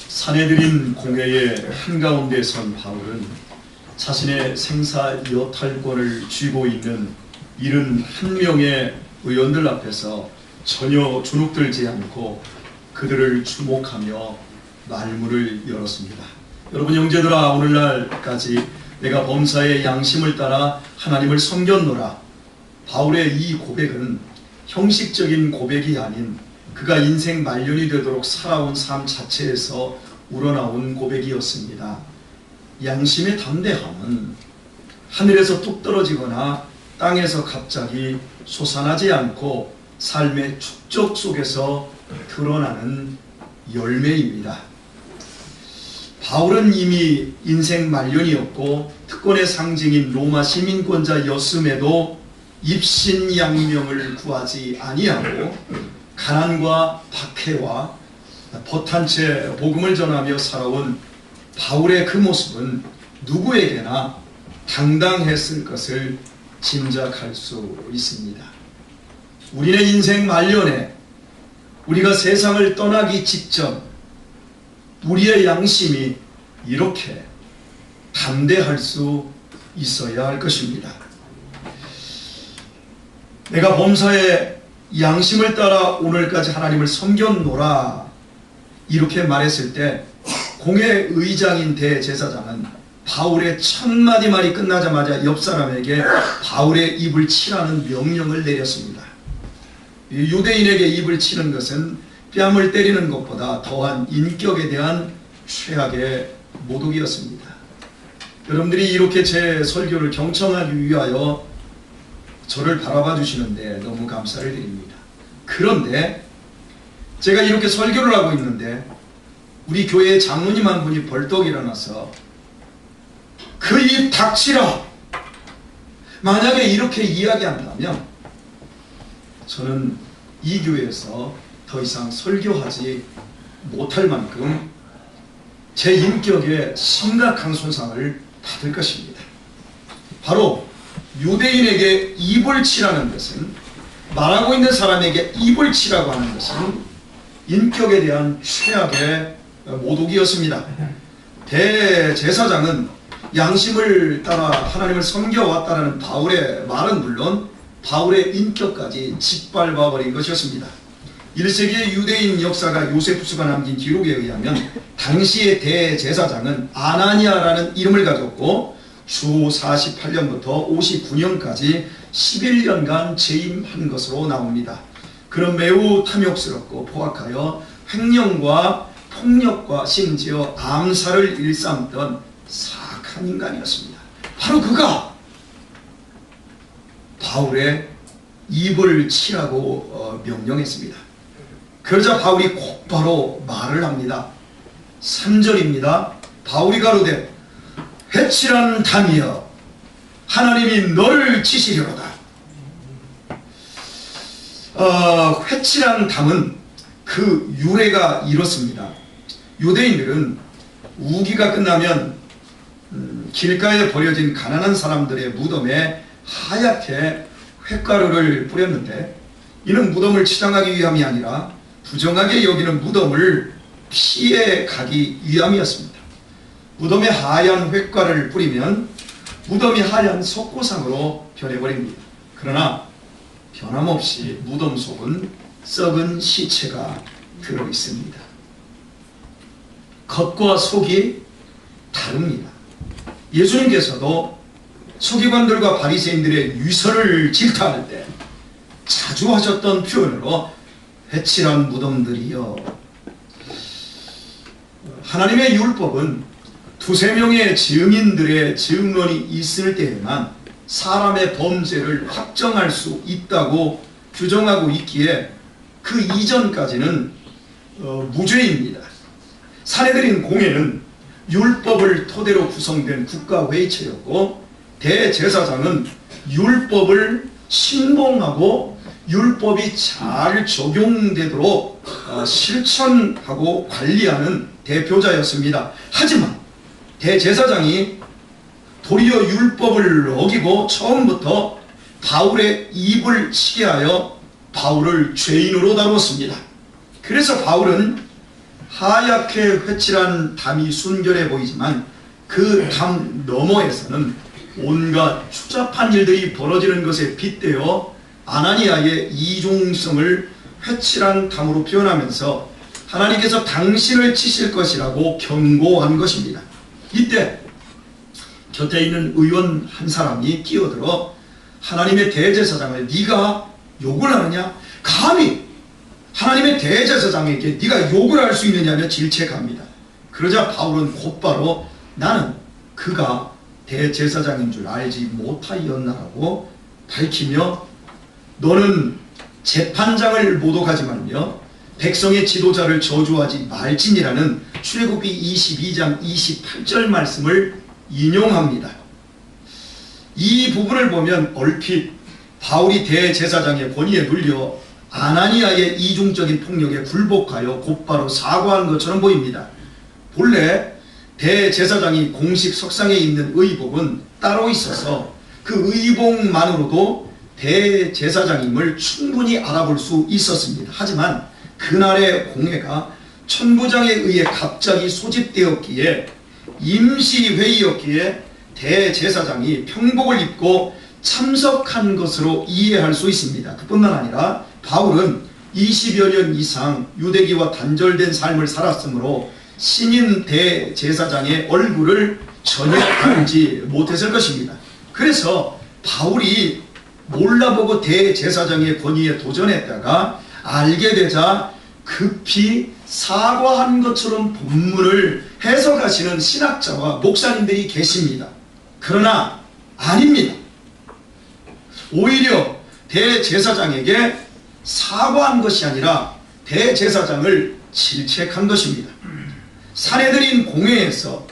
사내들인 공회의 한가운데 선 바울은 자신의 생사 여탈권을 쥐고 있는 71명의 의원들 앞에서 전혀 주눅들지 않고 그들을 주목하며 말문을 열었습니다. 여러분 형제들아, 오늘날까지 내가 범사의 양심을 따라 하나님을 섬겼노라. 바울의 이 고백은 형식적인 고백이 아닌 그가 인생 말년이 되도록 살아온 삶 자체에서 우러나온 고백이었습니다. 양심의 담대함은 하늘에서 뚝 떨어지거나 땅에서 갑자기 솟아나지 않고 삶의 축적 속에서 드러나는 열매입니다. 바울은 이미 인생 말년이었고 특권의 상징인 로마 시민권자였음에도 입신양명을 구하지 아니하고 가난과 박해와 버탄 채 복음을 전하며 살아온 바울의 그 모습은 누구에게나 당당했을 것을 짐작할 수 있습니다. 우리의 인생 말년에 우리가 세상을 떠나기 직전 우리의 양심이 이렇게 담대할 수 있어야 할 것입니다. 내가 범사의 양심을 따라 오늘까지 하나님을 섬겼노라 이렇게 말했을 때 공회 의장인 대제사장은 바울의 첫 마디 말이 끝나자마자 옆 사람에게 바울의 입을 치라는 명령을 내렸습니다. 유대인에게 입을 치는 것은 뺨을 때리는 것보다 더한 인격에 대한 최악의 모독이었습니다. 여러분들이 이렇게 제 설교를 경청하기 위하여 저를 바라봐 주시는데 너무 감사를 드립니다. 그런데 제가 이렇게 설교를 하고 있는데 우리 교회의 장로님 한 분이 벌떡 일어나서 그 입 닥치라! 만약에 이렇게 이야기한다면 저는 이 교회에서 더 이상 설교하지 못할 만큼 제 인격에 심각한 손상을 받을 것입니다. 바로 유대인에게 입을 치라는 것은, 말하고 있는 사람에게 입을 치라고 하는 것은 인격에 대한 최악의 모독이었습니다. 대제사장은 양심을 따라 하나님을 섬겨왔다는 바울의 말은 물론 바울의 인격까지 짓밟아 버린 것이었습니다. 1세기의 유대인 역사가 요세푸스가 남긴 기록에 의하면 당시의 대제사장은 아나니아라는 이름을 가졌고 주 48년부터 59년까지 11년간 재임한 것으로 나옵니다. 그는 매우 탐욕스럽고 포악하여 횡령과 폭력과 심지어 암살을 일삼던 사악한 인간이었습니다. 바로 그가 바울의 입을 치라고 명령했습니다. 그러자 바울이 곧바로 말을 합니다. 3절입니다. 바울이 가로되 회칠한 담이여 하나님이 너를 치시려로다. 회칠한 담은 그 유래가 이렇습니다. 유대인들은 우기가 끝나면 길가에 버려진 가난한 사람들의 무덤에 하얗게 횟가루를 뿌렸는데 이는 무덤을 치장하기 위함이 아니라 부정하게 여기는 무덤을 피해 가기 위함이었습니다. 무덤에 하얀 횟가루를 뿌리면 무덤이 하얀 석고상으로 변해버립니다. 그러나 변함없이 무덤 속은 썩은 시체가 들어있습니다. 겉과 속이 다릅니다. 예수님께서도 서기관들과 바리새인들의 위선을 질타할 때 자주 하셨던 표현으로 회칠한 무덤들이여. 하나님의 율법은 두세 명의 증인들의 증언이 있을 때에만 사람의 범죄를 확정할 수 있다고 규정하고 있기에 그 이전까지는 무죄입니다. 사내들인 공회는 율법을 토대로 구성된 국가회의체였고 대제사장은 율법을 신봉하고 율법이 잘 적용되도록 실천하고 관리하는 대표자였습니다. 하지만 대제사장이 도리어 율법을 어기고 처음부터 바울의 입을 치게 하여 바울을 죄인으로 다루었습니다. 그래서 바울은 하얗게 회칠한 담이 순결해 보이지만 그 담 너머에서는 온갖 추잡한 일들이 벌어지는 것에 빗대어 아나니아의 이중성을 회칠한 담으로 표현하면서 하나님께서 당신을 치실 것이라고 경고한 것입니다. 이때 곁에 있는 의원 한 사람이 끼어들어 하나님의 대제사장을 네가 욕을 하느냐? 감히 하나님의 대제사장에게 네가 욕을 할 수 있느냐며 질책합니다. 그러자 바울은 곧바로 나는 그가 대제사장인 줄 알지 못하였나라고 밝히며 너는 재판장을 모독하지 말며 백성의 지도자를 저주하지 말지니라는 출애굽기 22장 28절 말씀을 인용합니다. 이 부분을 보면 얼핏 바울이 대제사장의 권위에 눌려 아나니아의 이중적인 폭력에 굴복하여 곧바로 사과한 것처럼 보입니다. 본래 대제사장이 공식 석상에 입는 의복은 따로 있어서 그 의복만으로도 대제사장임을 충분히 알아볼 수 있었습니다. 하지만 그날의 공회가 천부장에 의해 갑자기 소집되었기에 임시회의였기에 대제사장이 평복을 입고 참석한 것으로 이해할 수 있습니다. 그뿐만 아니라 바울은 20여 년 이상 유대기와 단절된 삶을 살았으므로 신인 대제사장의 얼굴을 전혀 알지 못했을 것입니다. 그래서 바울이 몰라보고 대제사장의 권위에 도전했다가 알게 되자 급히 사과한 것처럼 본문을 해석하시는 신학자와 목사님들이 계십니다. 그러나 아닙니다. 오히려 대제사장에게 사과한 것이 아니라 대제사장을 질책한 것입니다. 사내들인 공회에서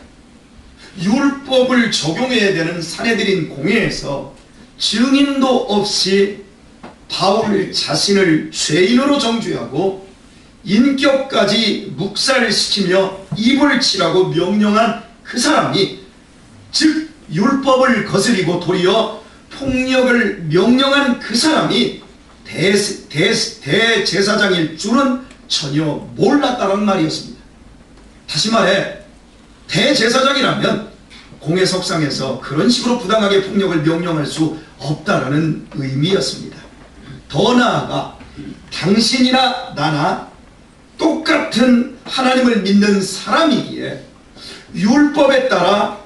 율법을 적용해야 되는 사내들인 공회에서 증인도 없이 바울 자신을 죄인으로 정죄하고 인격까지 묵살시키며 입을 치라고 명령한 그 사람이, 즉 율법을 거스리고 도리어 폭력을 명령한 그 사람이 대제사장일 줄은 전혀 몰랐다는 말이었습니다. 다시 말해 대제사장이라면 공회석상에서 그런 식으로 부당하게 폭력을 명령할 수 없다라는 의미였습니다. 더 나아가 당신이나 나나 똑같은 하나님을 믿는 사람이기에 율법에 따라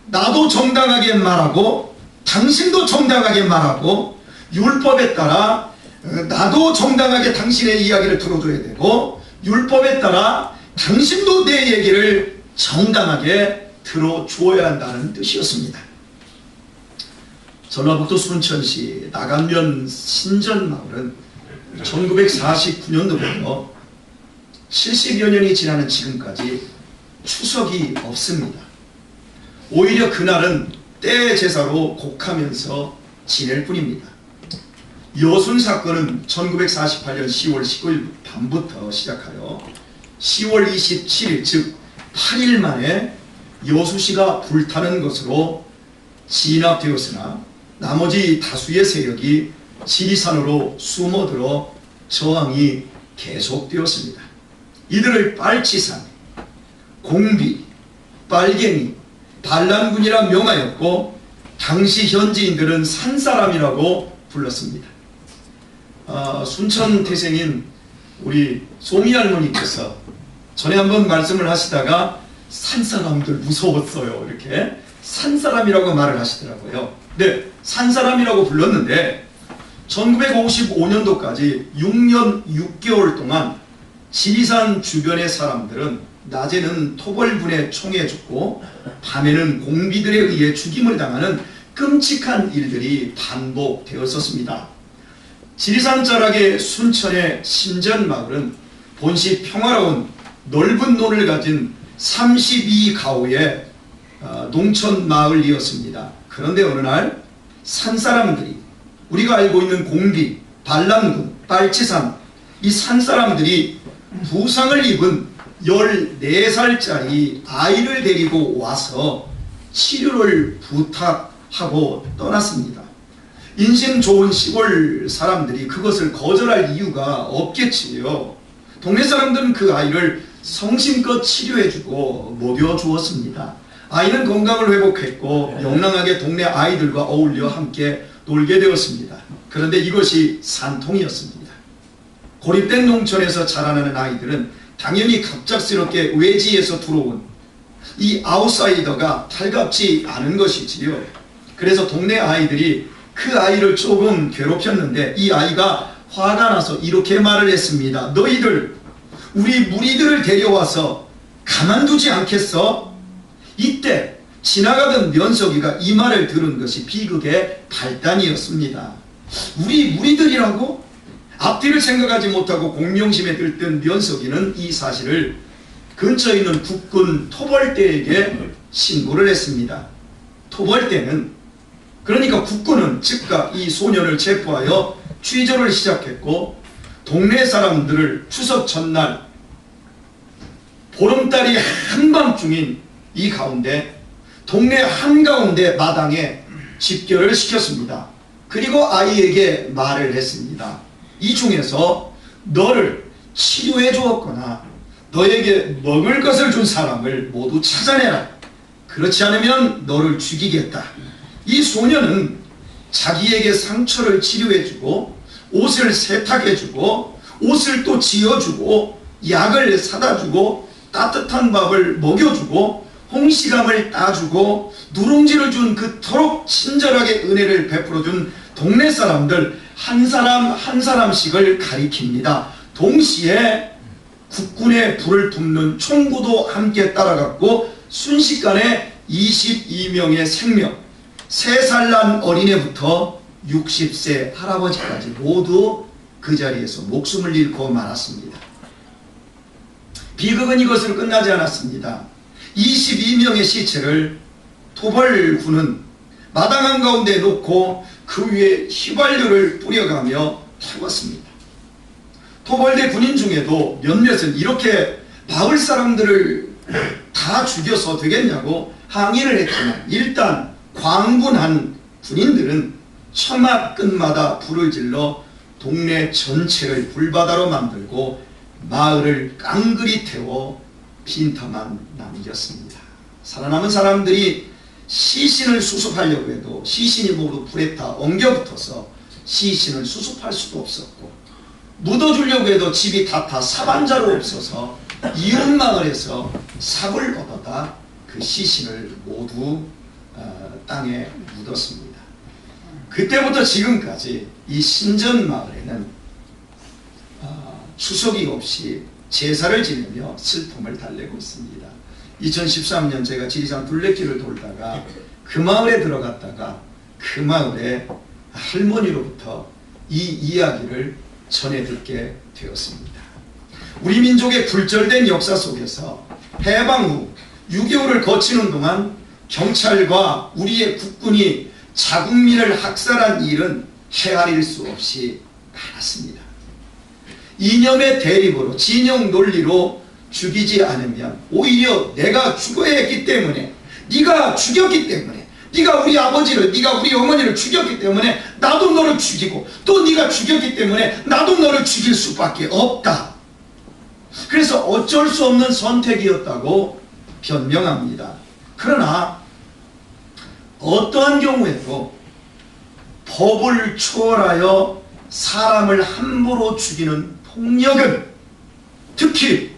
나도 정당하게 말하고 당신도 정당하게 말하고 율법에 따라 나도 정당하게 당신의 이야기를 들어줘야 되고 율법에 따라 당신도 내 얘기를 정당하게 들어줘야 한다는 뜻이었습니다. 전라북도 순천시 나간면 신전마을은 1949년도부터 70여 년이 지나는 지금까지 추석이 없습니다. 오히려 그날은 때 제사로 곡하면서 지낼 뿐입니다. 여순 사건은 1948년 10월 19일 밤부터 시작하여 10월 27일 즉 8일 만에 여수시가 불타는 것으로 진압되었으나 나머지 다수의 세력이 지리산으로 숨어들어 저항이 계속되었습니다. 이들을 빨치산, 공비, 빨갱이, 반란군이라 명하였고 당시 현지인들은 산사람이라고 불렀습니다. 순천 태생인 우리 소미 할머니께서 전에 한번 말씀을 하시다가 산사람들 무서웠어요 이렇게 산사람이라고 말을 하시더라고요. 네, 산사람이라고 불렀는데 1955년도까지 6년 6개월 동안 지리산 주변의 사람들은 낮에는 토벌군에 총에 죽고 밤에는 공비들에 의해 죽임을 당하는 끔찍한 일들이 반복되었었습니다. 지리산 자락의 순천의 신전마을은 본시 평화로운 넓은 논을 가진 32가구의 농촌 마을이었습니다. 그런데 어느 날 산사람들이, 우리가 알고 있는 공비, 반란군, 빨치산, 이 산사람들이 부상을 입은 14살짜리 아이를 데리고 와서 치료를 부탁하고 떠났습니다. 인심 좋은 시골 사람들이 그것을 거절할 이유가 없겠지요. 동네 사람들은 그 아이를 성심껏 치료해주고 먹여주었습니다. 아이는 건강을 회복했고 영랑하게 동네 아이들과 어울려 함께 놀게 되었습니다. 그런데 이것이 산통이었습니다. 고립된 농촌에서 자라나는 아이들은 당연히 갑작스럽게 외지에서 들어온 이 아웃사이더가 달갑지 않은 것이지요. 그래서 동네 아이들이 그 아이를 조금 괴롭혔는데 이 아이가 화가 나서 이렇게 말을 했습니다. 너희들 우리 무리들을 데려와서 가만두지 않겠어? 이때 지나가던 면석이가 이 말을 들은 것이 비극의 발단이었습니다. 우리 무리들이라고? 앞뒤를 생각하지 못하고 공명심에 들뜬 면석이는 이 사실을 근처에 있는 국군 토벌대에게 신고를 했습니다. 토벌대는, 그러니까 국군은 즉각 이 소년을 체포하여 취조를 시작했고, 동네 사람들을 추석 전날 보름달이 한밤중인 이 가운데 동네 한가운데 마당에 집결을 시켰습니다. 그리고 아이에게 말을 했습니다. 이 중에서 너를 치료해 주었거나 너에게 먹을 것을 준 사람을 모두 찾아내라. 그렇지 않으면 너를 죽이겠다. 이 소년은 자기에게 상처를 치료해 주고 옷을 세탁해 주고 옷을 또 지어주고 약을 사다 주고 따뜻한 밥을 먹여주고 홍시감을 따주고 누룽지를 준 그토록 친절하게 은혜를 베풀어준 동네 사람들 한 사람 한 사람씩을 가리킵니다. 동시에 국군의 불을 품는 총구도 함께 따라갔고 순식간에 22명의 생명, 3살 난 어린애부터 60세 할아버지까지 모두 그 자리에서 목숨을 잃고 말았습니다. 비극은 이것으로 끝나지 않았습니다. 22명의 시체를 토벌군은 마당 한가운데 놓고 그 위에 휘발유를 뿌려가며 태웠습니다. 토벌대 군인 중에도 몇몇은 이렇게 마을 사람들을 다 죽여서 되겠냐고 항의를 했지만 일단 광분한 군인들은 처마 끝마다 불을 질러 동네 전체를 불바다로 만들고 마을을 깡그리 태워 빈터만 남겼습니다. 살아남은 사람들이 시신을 수습하려고 해도 시신이 모두 불에 타 엉겨붙어서 시신을 수습할 수도 없었고 묻어주려고 해도 집이 다 타 사반자로 없어서 이웃마을에서 삽을 얻어다 그 시신을 모두 땅에 묻었습니다. 그때부터 지금까지 이 신전마을에는 추석이 없이 제사를 지내며 슬픔을 달래고 있습니다. 2013년 제가 지리산 둘레길을 돌다가 그 마을에 들어갔다가 그 마을의 할머니로부터 이 이야기를 전해 듣게 되었습니다. 우리 민족의 굴절된 역사 속에서 해방 후 6.25를 거치는 동안 경찰과 우리의 국군이 자국민을 학살한 일은 헤아릴 수 없이 많았습니다. 이념의 대립으로 진영 논리로 죽이지 않으면 오히려 내가 죽어야 했기 때문에 네가 죽였기 때문에 네가 우리 아버지를 네가 우리 어머니를 죽였기 때문에 나도 너를 죽이고 또 네가 죽였기 때문에 나도 너를 죽일 수밖에 없다. 그래서 어쩔 수 없는 선택이었다고 변명합니다. 그러나 어떠한 경우에도 법을 초월하여 사람을 함부로 죽이는 폭력은, 특히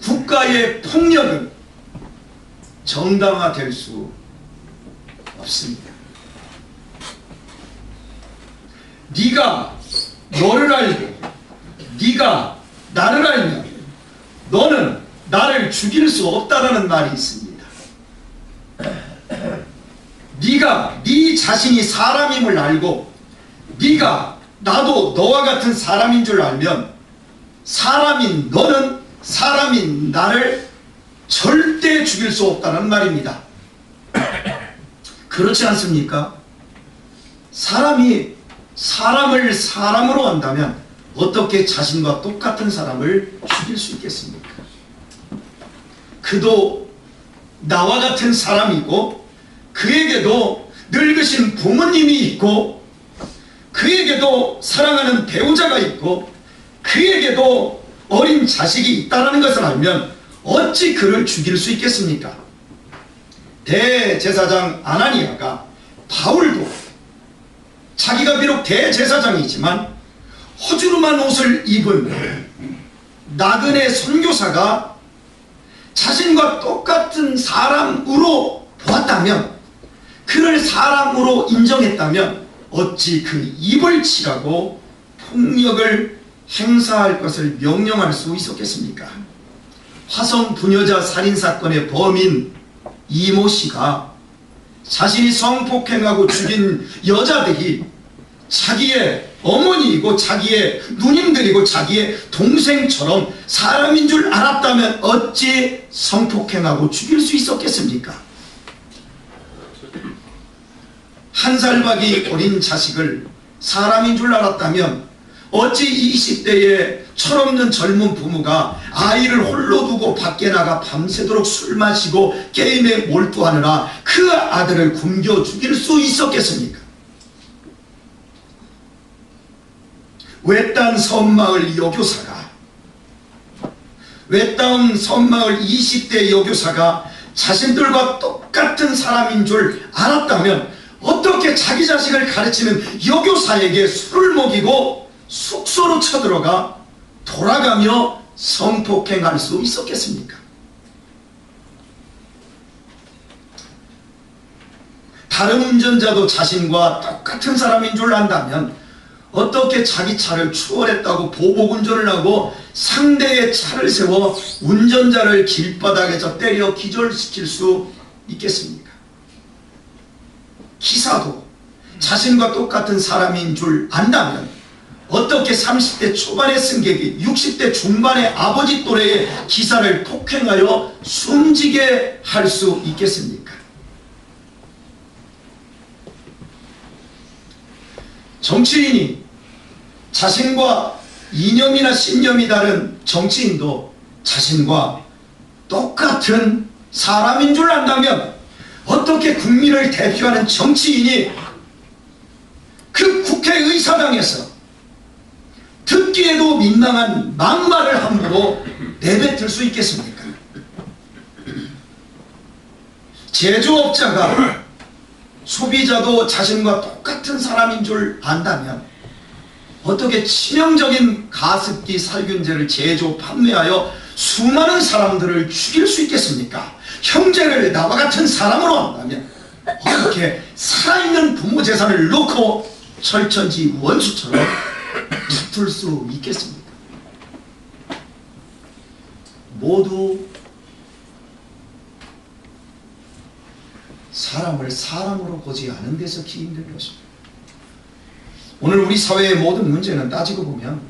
국가의 폭력은 정당화될 수 없습니다. 네가 너를 알고 네가 나를 알면 너는 나를 죽일 수 없다라는 말이 있습니다. 네가 네 자신이 사람임을 알고 네가 나도 너와 같은 사람인 줄 알면 사람인 너는 사람인 나를 절대 죽일 수 없다는 말입니다. 그렇지 않습니까? 사람이 사람을 사람으로 한다면 어떻게 자신과 똑같은 사람을 죽일 수 있겠습니까? 그도 나와 같은 사람이고 그에게도 늙으신 부모님이 있고 그에게도 사랑하는 배우자가 있고 그에게도 어린 자식이 있다는 것을 알면 어찌 그를 죽일 수 있겠습니까? 대제사장 아나니아가 바울도 자기가 비록 대제사장이지만 허주름한 옷을 입은 나그네 선교사가 자신과 똑같은 사람으로 보았다면, 그를 사람으로 인정했다면 어찌 그 입을 치라고 폭력을 행사할 것을 명령할 수 있었겠습니까? 화성 부녀자 살인사건의 범인 이모 씨가 자신이 성폭행하고 죽인 여자들이 자기의 어머니이고 자기의 누님들이고 자기의 동생처럼 사람인 줄 알았다면 어찌 성폭행하고 죽일 수 있었겠습니까? 한 살박이 어린 자식을 사람인 줄 알았다면 어찌 20대의 철없는 젊은 부모가 아이를 홀로 두고 밖에 나가 밤새도록 술 마시고 게임에 몰두하느라 그 아들을 굶겨 죽일 수 있었겠습니까? 외딴 섬마을 여교사가, 외딴 섬마을 20대 여교사가 자신들과 똑같은 사람인 줄 알았다면 어떻게 자기 자식을 가르치는 여교사에게 술을 먹이고 숙소로 쳐들어가 돌아가며 성폭행할 수 있었겠습니까? 다른 운전자도 자신과 똑같은 사람인 줄 안다면 어떻게 자기 차를 추월했다고 보복운전을 하고 상대의 차를 세워 운전자를 길바닥에서 때려 기절시킬 수 있겠습니까? 기사도 자신과 똑같은 사람인 줄 안다면 어떻게 30대 초반의 승객이 60대 중반의 아버지 또래의 기사를 폭행하여 숨지게 할 수 있겠습니까? 정치인이 자신과 이념이나 신념이 다른 정치인도 자신과 똑같은 사람인 줄 안다면 어떻게 국민을 대표하는 정치인이 그 국회의사당에서 듣기에도 민망한 막말을 함부로 내뱉을 수 있겠습니까? 제조업자가 소비자도 자신과 똑같은 사람인 줄 안다면 어떻게 치명적인 가습기 살균제를 제조 판매하여 수많은 사람들을 죽일 수 있겠습니까? 형제를 나와 같은 사람으로 한다면 어떻게 살아있는 부모 재산을 놓고 철천지 원수처럼 다툴 수 있겠습니까? 모두 사람을 사람으로 보지 않은 데서 기인된 것입니다. 오늘 우리 사회의 모든 문제는 따지고 보면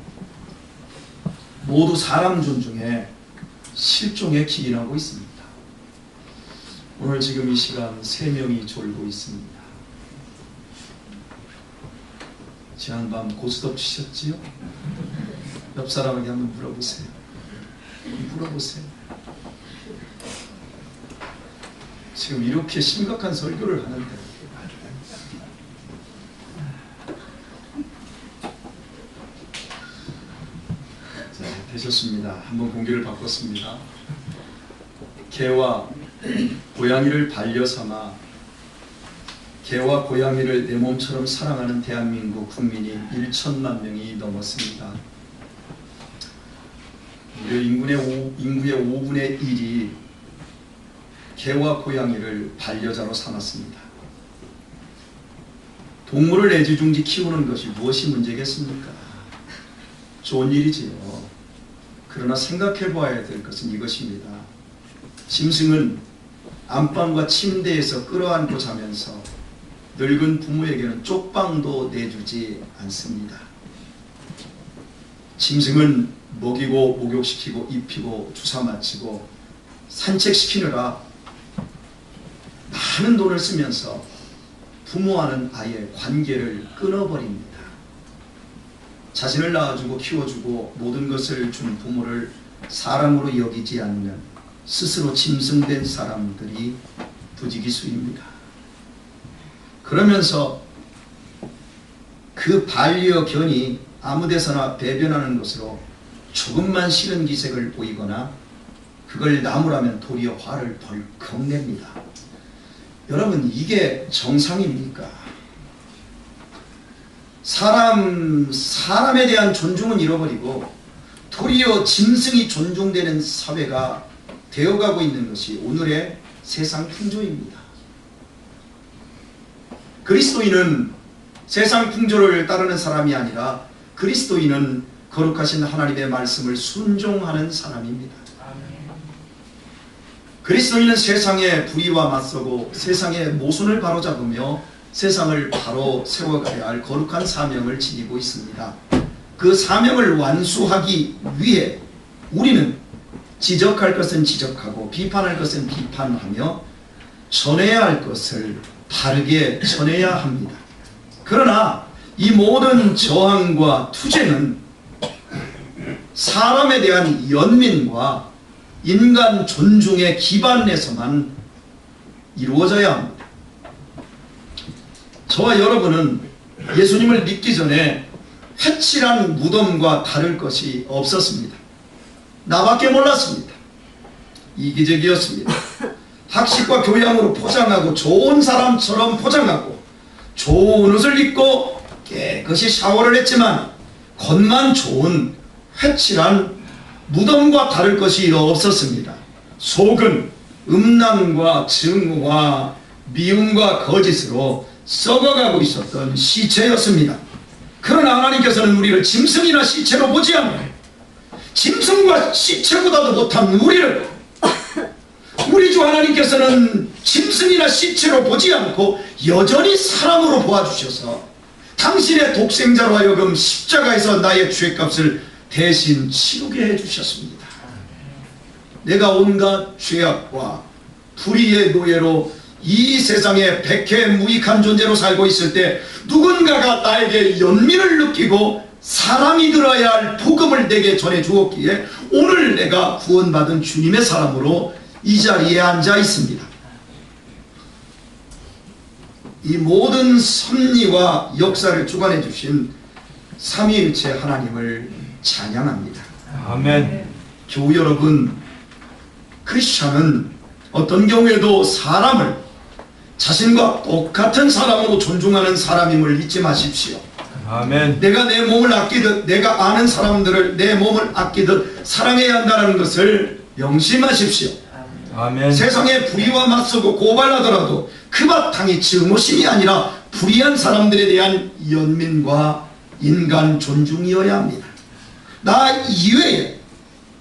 모두 사람 존중에 실종에 기인하고 있습니다. 오늘 지금 이 시간 3명이 졸고 있습니다. 지난밤 고스톱 치셨지요? 옆 사람에게 한번 물어보세요. 물어보세요. 지금 이렇게 심각한 설교를 하는데 자, 되셨습니다. 한번 공기를 바꿨습니다. 개와 고양이를 반려 삼아 개와 고양이를 내 몸처럼 사랑하는 대한민국 국민이 1천만 명이 넘었습니다. 우리 인구의 5분의 1이 개와 고양이를 반려자로 삼았습니다. 동물을 애지중지 키우는 것이 무엇이 문제겠습니까? 좋은 일이지요. 그러나 생각해 봐야 될 것은 이것입니다. 짐승은 안방과 침대에서 끌어안고 자면서 늙은 부모에게는 쪽방도 내주지 않습니다. 짐승은 먹이고 목욕시키고 입히고 주사 맞히고 산책시키느라 많은 돈을 쓰면서 부모와는 아예 관계를 끊어버립니다. 자신을 낳아주고 키워주고 모든 것을 준 부모를 사람으로 여기지 않는 스스로 짐승된 사람들이 부지기수입니다. 그러면서 그 반려견이 아무데서나 배변하는 것으로 조금만 싫은 기색을 보이거나 그걸 나무라면 도리어 화를 벌컥 냅니다. 여러분, 이게 정상입니까? 사람에 대한 존중은 잃어버리고 도리어 짐승이 존중되는 사회가 되어가고 있는 것이 오늘의 세상 풍조입니다. 그리스도인은 세상 풍조를 따르는 사람이 아니라 그리스도인은 거룩하신 하나님의 말씀을 순종하는 사람입니다. 그리스도인은 세상의 불의와 맞서고 세상의 모순을 바로잡으며 세상을 바로 세워가야 할 거룩한 사명을 지니고 있습니다. 그 사명을 완수하기 위해 우리는 지적할 것은 지적하고 비판할 것은 비판하며 전해야 할 것을 바르게 전해야 합니다. 그러나 이 모든 저항과 투쟁은 사람에 대한 연민과 인간 존중의 기반에서만 이루어져야 합니다. 저와 여러분은 예수님을 믿기 전에 회칠한 무덤과 다를 것이 없었습니다. 나밖에 몰랐습니다. 이기적이었습니다. 학식과 교양으로 포장하고 좋은 사람처럼 포장하고 좋은 옷을 입고 깨끗이 샤워를 했지만 겉만 좋은 회칠한 무덤과 다를 것이 없었습니다. 속은 음란과 증오와 미움과 거짓으로 썩어가고 있었던 시체였습니다. 그러나 하나님께서는 우리를 짐승이나 시체로 보지 않고 짐승과 시체보다도 못한 우리를 우리 주 하나님께서는 짐승이나 시체로 보지 않고 여전히 사람으로 보아주셔서 당신의 독생자로 하여금 십자가에서 나의 죄값을 대신 치르게 해주셨습니다. 내가 온갖 죄악과 불의의 노예로 이 세상에 백해무익한 존재로 살고 있을 때 누군가가 나에게 연민을 느끼고 사람이 들어야 할 복음을 내게 전해 주었기에 오늘 내가 구원받은 주님의 사람으로 이 자리에 앉아 있습니다. 이 모든 섭리와 역사를 주관해 주신 삼위일체 하나님을 찬양합니다. 아멘. 교우 여러분, 크리스천은 어떤 경우에도 사람을 자신과 똑같은 사람으로 존중하는 사람임을 잊지 마십시오. 아멘. 내가 내 몸을 아끼듯 내가 아는 사람들을 내 몸을 아끼듯 사랑해야 한다는 것을 명심하십시오. 아멘. 세상에 불의와 맞서고 고발하더라도 그 바탕이 증오심이 아니라 불의한 사람들에 대한 연민과 인간 존중이어야 합니다. 나 이외에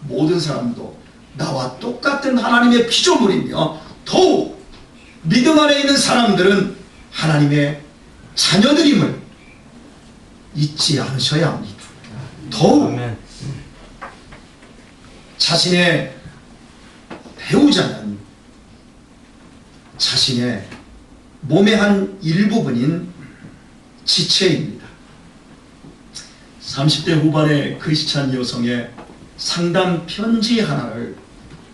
모든 사람도 나와 똑같은 하나님의 피조물이며 더욱 믿음 안에 있는 사람들은 하나님의 자녀들임을 잊지 않으셔야 합니다. 더욱 아멘. 자신의 배우자는 자신의 몸의 한 일부분인 지체입니다. 30대 후반의 크리스찬 여성의 상담 편지 하나를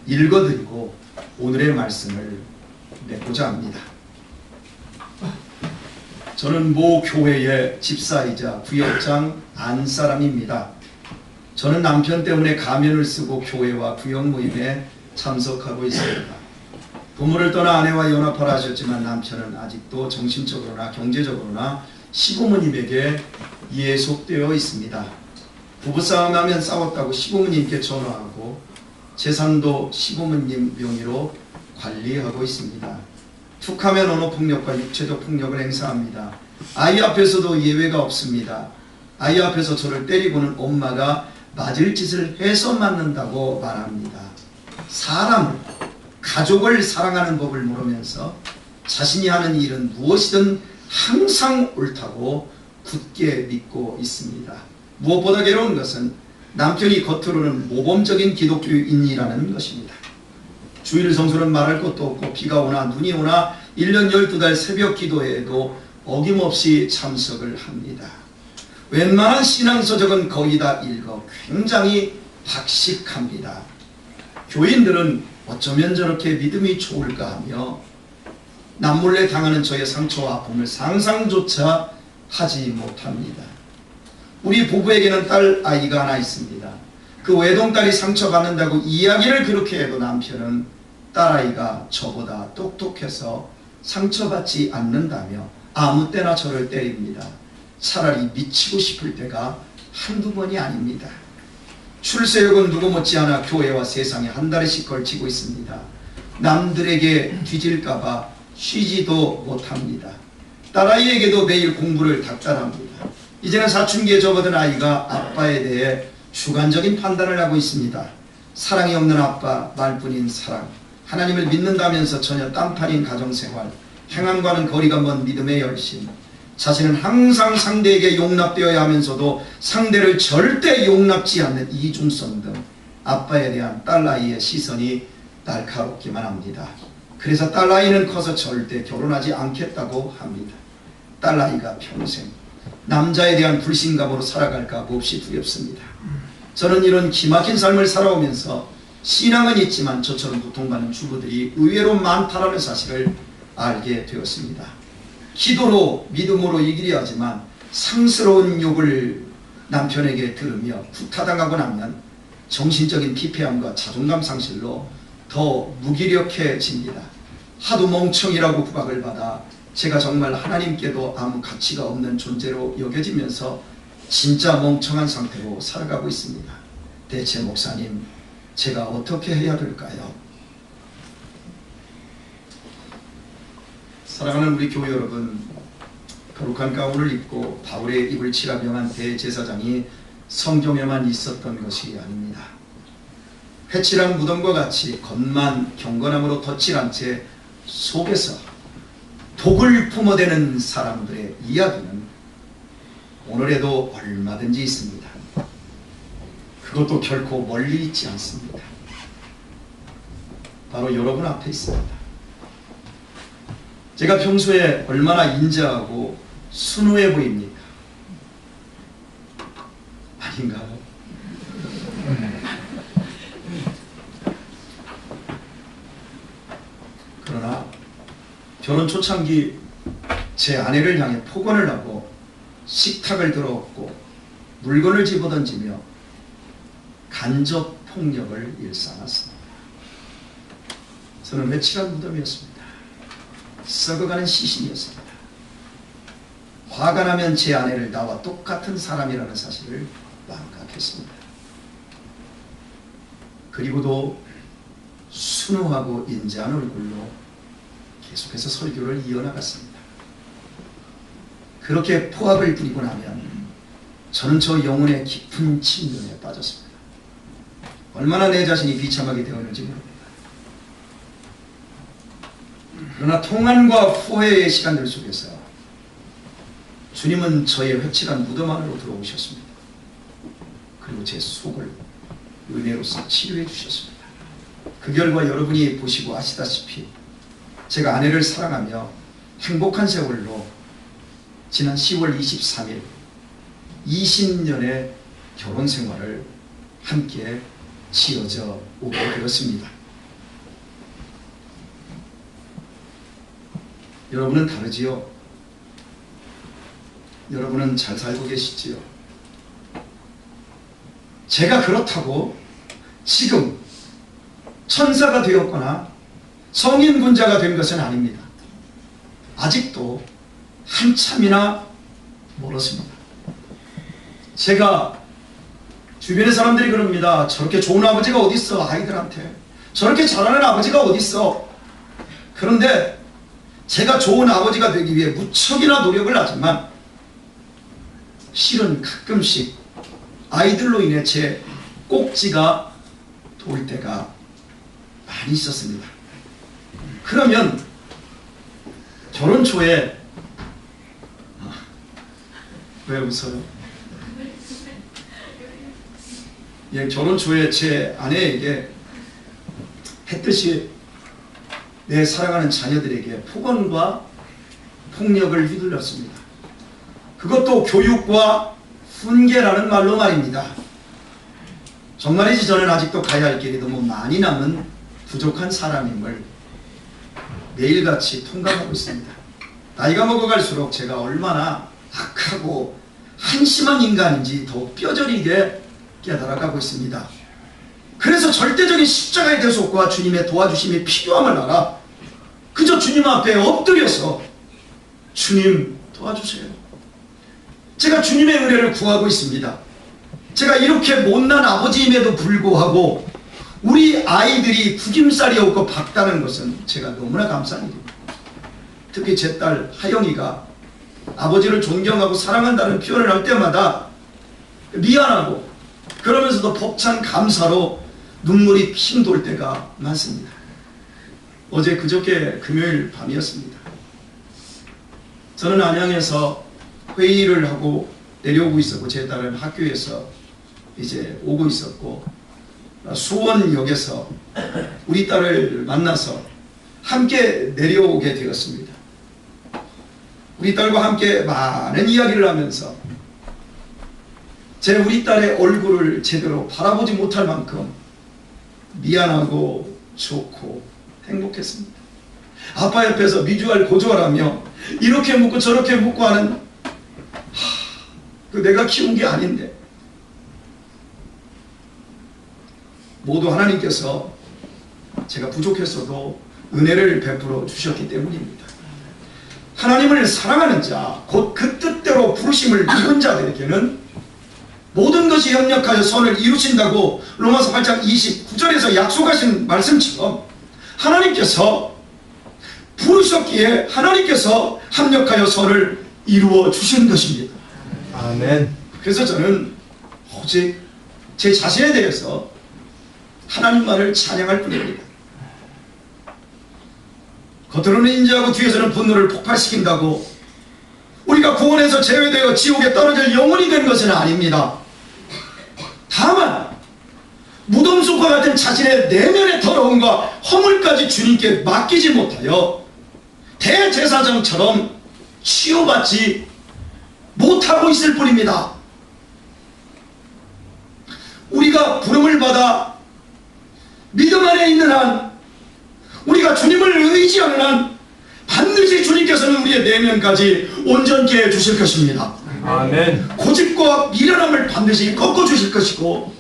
읽어드리고 오늘의 말씀을 맺고자 합니다. 저는 모 교회의 집사이자 구역장 안사람입니다. 저는 남편 때문에 가면을 쓰고 교회와 구역 모임에 참석하고 있습니다. 부모를 떠나 아내와 연합하라 하셨지만 남편은 아직도 정신적으로나 경제적으로나 시부모님에게 예속되어 있습니다. 부부싸움 하면 싸웠다고 시부모님께 전화하고 재산도 시부모님 명의로 관리하고 있습니다. 툭하면 언어폭력과 육체적 폭력을 행사합니다. 아이 앞에서도 예외가 없습니다. 아이 앞에서 저를 때리고는 엄마가 맞을 짓을 해서 맞는다고 말합니다. 사람을, 가족을 사랑하는 법을 모르면서 자신이 하는 일은 무엇이든 항상 옳다고 굳게 믿고 있습니다. 무엇보다 괴로운 것은 남편이 겉으로는 모범적인 기독교인이라는 것입니다. 주일 성수는 말할 것도 없고 비가 오나 눈이 오나 1년 12달 새벽 기도회에도 어김없이 참석을 합니다. 웬만한 신앙서적은 거의 다 읽어 굉장히 박식합니다. 교인들은 어쩌면 저렇게 믿음이 좋을까 하며 남몰래 당하는 저의 상처와 아픔을 상상조차 하지 못합니다. 우리 부부에게는 딸 아이가 하나 있습니다. 그 외동딸이 상처받는다고 이야기를 그렇게 해도 남편은 딸아이가 저보다 똑똑해서 상처받지 않는다며 아무 때나 저를 때립니다. 차라리 미치고 싶을 때가 한두 번이 아닙니다. 출세욕은 누구 못지않아 교회와 세상에 한 달씩 걸치고 있습니다. 남들에게 뒤질까봐 쉬지도 못합니다. 딸아이에게도 매일 공부를 닥달합니다. 이제는 사춘기에 접어든 아이가 아빠에 대해 주관적인 판단을 하고 있습니다. 사랑이 없는 아빠, 말뿐인 사랑, 하나님을 믿는다면서 전혀 딴판인 가정생활, 행함과는 거리가 먼 믿음의 열심, 자신은 항상 상대에게 용납되어야 하면서도 상대를 절대 용납지 않는 이중성 등 아빠에 대한 딸아이의 시선이 날카롭기만 합니다. 그래서 딸아이는 커서 절대 결혼하지 않겠다고 합니다. 딸아이가 평생 남자에 대한 불신감으로 살아갈까 몹시 두렵습니다. 저는 이런 기막힌 삶을 살아오면서 신앙은 있지만 저처럼 고통받는 주부들이 의외로 많다라는 사실을 알게 되었습니다. 기도로 믿음으로 이기려 하지만 상스러운 욕을 남편에게 들으며 구타당하고 나면 정신적인 피폐함과 자존감 상실로 더 무기력해집니다. 하도 멍청이라고 구박을 받아 제가 정말 하나님께도 아무 가치가 없는 존재로 여겨지면서 진짜 멍청한 상태로 살아가고 있습니다. 대체 목사님, 제가 어떻게 해야 될까요? 사랑하는 우리 교회 여러분, 거룩한 가운을 입고 바울의 입을 치라 명한 대제사장이 성경에만 있었던 것이 아닙니다. 회칠한 무덤과 같이 겉만 경건함으로 덧칠한 채 속에서 독을 품어대는 사람들의 이야기는 오늘에도 얼마든지 있습니다. 그것도 결코 멀리 있지 않습니다. 바로 여러분 앞에 있습니다. 제가 평소에 얼마나 인자하고 순우해 보입니까? 아닌가요? 그러나 결혼 초창기 제 아내를 향해 폭언을 하고 식탁을 들어엎고 물건을 집어던지며 간접 폭력을 일삼았습니다. 저는 회칠한 무덤이었습니다. 썩어가는 시신이었습니다. 화가 나면 제 아내를 나와 똑같은 사람이라는 사실을 망각했습니다. 그리고도 순우하고 인자한 얼굴로 계속해서 설교를 이어나갔습니다. 그렇게 포악을 부리고 나면 저는 저 영혼의 깊은 침륜에 빠졌습니다. 얼마나 내 자신이 비참하게 되었는지 모릅니다. 그러나 통안과 후회의 시간들 속에서 주님은 저의 회칠한 무덤 안으로 들어오셨습니다. 그리고 제 속을 은혜로서 치료해 주셨습니다. 그 결과 여러분이 보시고 아시다시피 제가 아내를 사랑하며 행복한 세월로 지난 10월 23일 20년의 결혼 생활을 함께 지어져 오게 되었습니다. 여러분은 다르지요? 여러분은 잘 살고 계시지요? 제가 그렇다고 지금 천사가 되었거나 성인군자가 된 것은 아닙니다. 아직도 한참이나 멀었습니다. 제가 주변의 사람들이 그럽니다. 저렇게 좋은 아버지가 어디 있어? 아이들한테 저렇게 잘하는 아버지가 어디 있어? 그런데 제가 좋은 아버지가 되기 위해 무척이나 노력을 하지만 실은 가끔씩 아이들로 인해 제 꼭지가 돌 때가 많이 있었습니다. 그러면 결혼 초에 왜 웃어요? 예, 결혼 초에 제 아내에게 했듯이 내 사랑하는 자녀들에게 폭언과 폭력을 휘둘렀습니다. 그것도 교육과 훈계라는 말로 말입니다. 정말이지 저는 아직도 가야 할 길이 너무 많이 남은 부족한 사람임을 매일같이 통감하고 있습니다. 나이가 먹어갈수록 제가 얼마나 악하고 한심한 인간인지 더 뼈저리게 깨달아가고 있습니다. 그래서 절대적인 십자가의 대속과 주님의 도와주심이 필요함을 알아 그저 주님 앞에 엎드려서 주님 도와주세요. 제가 주님의 은혜를 구하고 있습니다. 제가 이렇게 못난 아버지임에도 불구하고 우리 아이들이 구김살이 없고 밝다는 것은 제가 너무나 감사한 일입니다. 특히 제 딸 하영이가 아버지를 존경하고 사랑한다는 표현을 할 때마다 미안하고 그러면서도 벅찬 감사로 눈물이 핑 돌 때가 많습니다. 어제 그저께 금요일 밤이었습니다. 저는 안양에서 회의를 하고 내려오고 있었고 제 딸은 학교에서 이제 오고 있었고 수원역에서 우리 딸을 만나서 함께 내려오게 되었습니다. 우리 딸과 함께 많은 이야기를 하면서 우리 딸의 얼굴을 제대로 바라보지 못할 만큼 미안하고 좋고 행복했습니다. 아빠 옆에서 미주알 고주알하며 이렇게 묻고 저렇게 묻고 하는 그 내가 키운 게 아닌데 모두 하나님께서 제가 부족했어도 은혜를 베풀어 주셨기 때문입니다. 하나님을 사랑하는 자, 곧 그 뜻대로 부르심을 입은 자들에게는 모든 것이 협력하여 선을 이루신다고 로마서 8장 29절에서 약속하신 말씀처럼 하나님께서 부르셨기에 하나님께서 합력하여 선을 이루어 주신 것입니다. 아멘. 그래서 저는 오직 제 자신에 대해서 하나님만을 찬양할 뿐입니다. 겉으로는 인자하고 뒤에서는 분노를 폭발시킨다고 우리가 구원에서 제외되어 지옥에 떨어질 영혼이 된 것은 아닙니다. 다만 무덤숲과 같은 자신의 내면의 더러움과 허물까지 주님께 맡기지 못하여 대제사장처럼 치유받지 못하고 있을 뿐입니다. 우리가 부름을 받아 믿음 안에 있는 한, 우리가 주님을 의지하는 한 반드시 주님께서는 우리의 내면까지 온전케 해주실 것입니다. 아멘. 고집과 미련함을 반드시 꺾어주실 것이고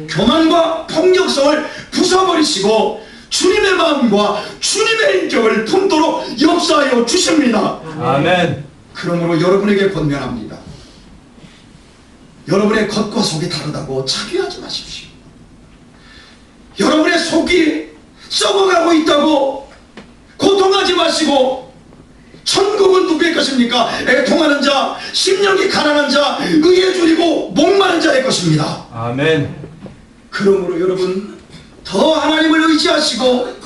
교만과 폭력성을 부숴버리시고 주님의 마음과 주님의 인격을 품도록 역사하여 주십니다. 아멘. 그러므로 여러분에게 권면합니다. 여러분의 겉과 속이 다르다고 자기하지 마십시오. 여러분의 속이 썩어가고 있다고 고통하지 마시고, 천국은 누구의 것입니까? 애통하는 자, 심령이 가난한 자, 의에 줄이고 목마른 자의 것입니다. 아멘. 그러므로 여러분 더 하나님을 의지하시고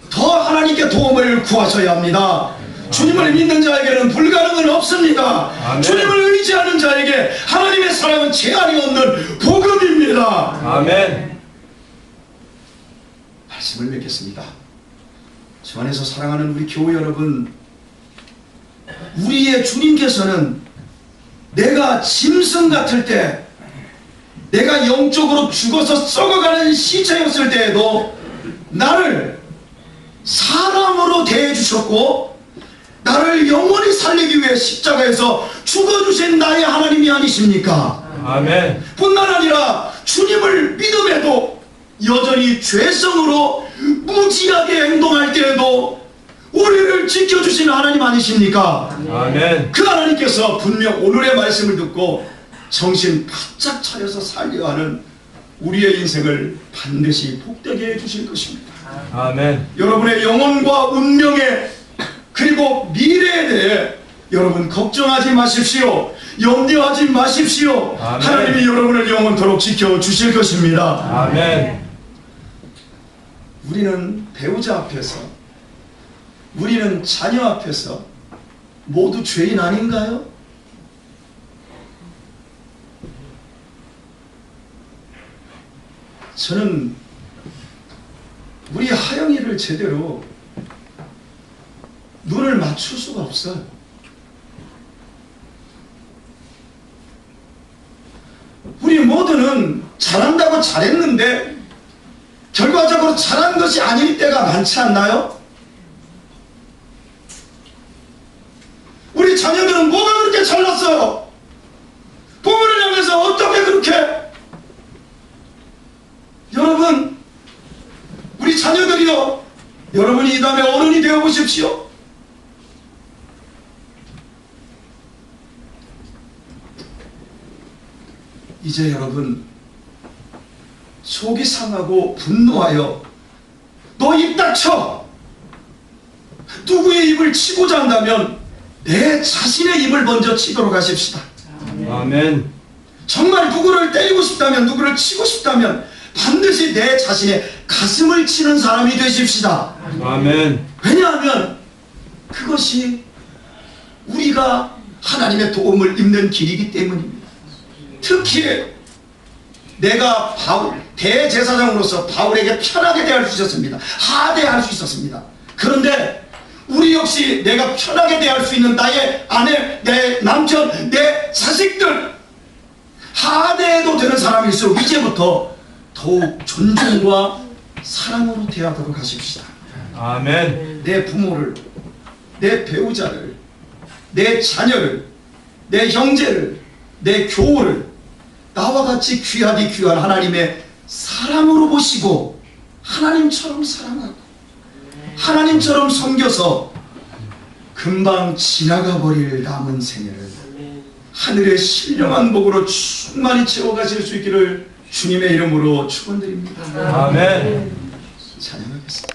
더 하나님께 도움을 구하셔야 합니다. 주님을 믿는 자에게는 불가능은 없습니다. 아멘. 주님을 의지하는 자에게 하나님의 사랑은 제한이 없는 복음입니다. 아멘. 말씀을 맺겠습니다. 주 안에서 사랑하는 우리 교회 여러분, 우리의 주님께서는 내가 짐승 같을 때, 내가 영적으로 죽어서 썩어가는 시체였을 때에도 나를 사람으로 대해주셨고 나를 영원히 살리기 위해 십자가에서 죽어주신 나의 하나님이 아니십니까? 아멘. 뿐만 아니라 주님을 믿음에도 여전히 죄성으로 무지하게 행동할 때에도 우리를 지켜주시는 하나님 아니십니까? 아멘. 그 하나님께서 분명 오늘의 말씀을 듣고 정신 바짝 차려서 살려야 하는 우리의 인생을 반드시 복되게 해주실 것입니다. 아멘. 여러분의 영혼과 운명에 그리고 미래에 대해 여러분 걱정하지 마십시오. 염려하지 마십시오. 아멘. 하나님이 여러분을 영원토록 지켜주실 것입니다. 아멘. 우리는 배우자 앞에서, 우리는 자녀 앞에서 모두 죄인 아닌가요? 저는 우리 하영이를 제대로 눈을 맞출 수가 없어요. 우리 모두는 잘한다고 잘했는데 결과적으로 잘한 것이 아닐 때가 많지 않나요? 우리 자녀들은 뭐가 그렇게 잘났어요? 부모를 향해서 어떻게 그렇게 여러분, 우리 자녀들이요, 여러분이 이 다음에 어른이 되어 보십시오. 이제 여러분, 속이 상하고 분노하여 너 입 닥쳐! 누구의 입을 치고자 한다면 내 자신의 입을 먼저 치도록 하십시다. 아멘. 정말 누구를 때리고 싶다면, 누구를 치고 싶다면 반드시 내 자신의 가슴을 치는 사람이 되십시다. 아멘. 왜냐하면 그것이 우리가 하나님의 도움을 입는 길이기 때문입니다. 특히 내가 대제사장으로서 바울에게 편하게 대할 수 있었습니다. 하대할 수 있었습니다. 그런데 우리 역시 내가 편하게 대할 수 있는 나의 아내, 내 남편, 내 자식들, 하대해도 되는 사람일수록 이제부터 더욱 존중과 사랑으로 대하도록 하십시다. 아멘. 내 부모를, 내 배우자를, 내 자녀를, 내 형제를, 내 교우를 나와 같이 귀하디 귀한 하나님의 사람으로 보시고 하나님처럼 사랑하고 하나님처럼 섬겨서 금방 지나가 버릴 남은 생애를 하늘의 신령한 복으로 충만히 채워가실 수 있기를 주님의 이름으로 축원드립니다. 아멘. 찬양하겠습니다.